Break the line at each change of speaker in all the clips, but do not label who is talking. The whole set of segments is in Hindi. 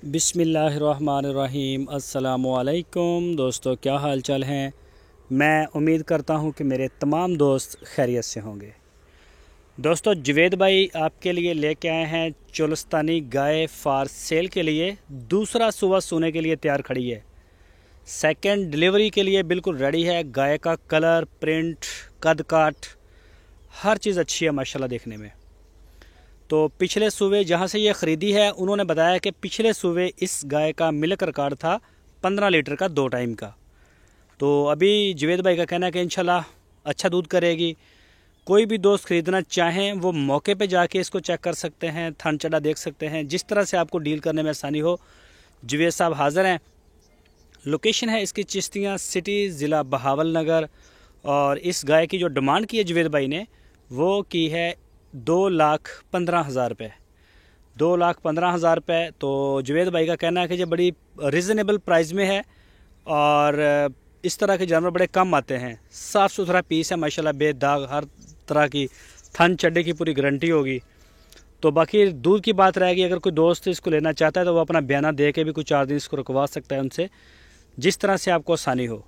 बिस्मिल्लाहिर्रहमानिर्रहीम। अस्सलामुअलैकुम दोस्तों, क्या हाल चाल हैं। मैं उम्मीद करता हूं कि मेरे तमाम दोस्त खैरियत से होंगे। दोस्तों, जवेद भाई आपके लिए लेके आए हैं चोलस्तानी गाय फार सेल के लिए। दूसरा सुबह सोने के लिए तैयार खड़ी है। सेकंड डिलीवरी के लिए बिल्कुल रेडी है। गाय का कलर, प्रिंट, कद काट, हर चीज़ अच्छी है माशाल्लाह देखने में। तो पिछले सूबे जहाँ से ये ख़रीदी है उन्होंने बताया कि पिछले सूबे इस गाय का मिल्क रिकॉर्ड था 15 लीटर का 2 टाइम का। तो अभी जवेद भाई का कहना है कि इंशाल्लाह अच्छा दूध करेगी। कोई भी दोस्त ख़रीदना चाहें वो मौके पे जाके इसको चेक कर सकते हैं, थन चढ़ा देख सकते हैं। जिस तरह से आपको डील करने में आसानी हो, जवेद साहब हाज़िर हैं। लोकेशन है इसकी चिश्तियाँ सिटी, ज़िला बहावल नगर। और इस गाय की जो डिमांड की है जवेद भाई ने, वो की है 2,15,000 रुपये। 2,15,000 रुपये। तो जवेद भाई का कहना है कि ये बड़ी रिजनेबल प्राइस में है और इस तरह के जानवर बड़े कम आते हैं। साफ़ सुथरा पीस है माशाल्लाह, बेदाग, हर तरह की थन चड्डे की पूरी गारंटी होगी। तो बाकी दूध की बात रहेगी। अगर कोई दोस्त इसको लेना चाहता है तो वो अपना बयाना दे के भी कुछ 4 दिन इसको रुकवा सकता है उनसे, जिस तरह से आपको आसानी हो।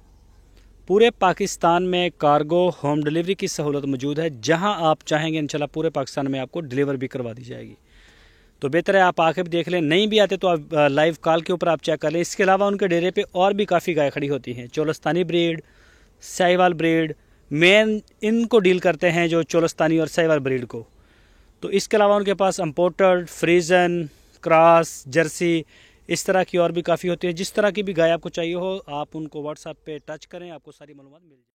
पूरे पाकिस्तान में कार्गो होम डिलीवरी की सहूलत मौजूद है। जहां आप चाहेंगे इंशाल्लाह पूरे पाकिस्तान में आपको डिलीवर भी करवा दी जाएगी। तो बेहतर है आप आके भी देख लें। नहीं भी आते तो आप लाइव कॉल के ऊपर आप चेक कर लें। इसके अलावा उनके डेरे पे और भी काफ़ी गाय खड़ी होती हैं। Cholistani breed, Sahiwal breed, main इनको डील करते हैं जो चोलस्तानी और साहिवाल ब्रीड को। तो इसके अलावा उनके पास इम्पोर्टेड, फ्रीजन, क्रॉस, जर्सी, इस तरह की और भी काफ़ी होती है। जिस तरह की भी गाय आपको चाहिए हो, आप उनको व्हाट्सएप पे टच करें, आपको सारी मालूमात मिल जाए।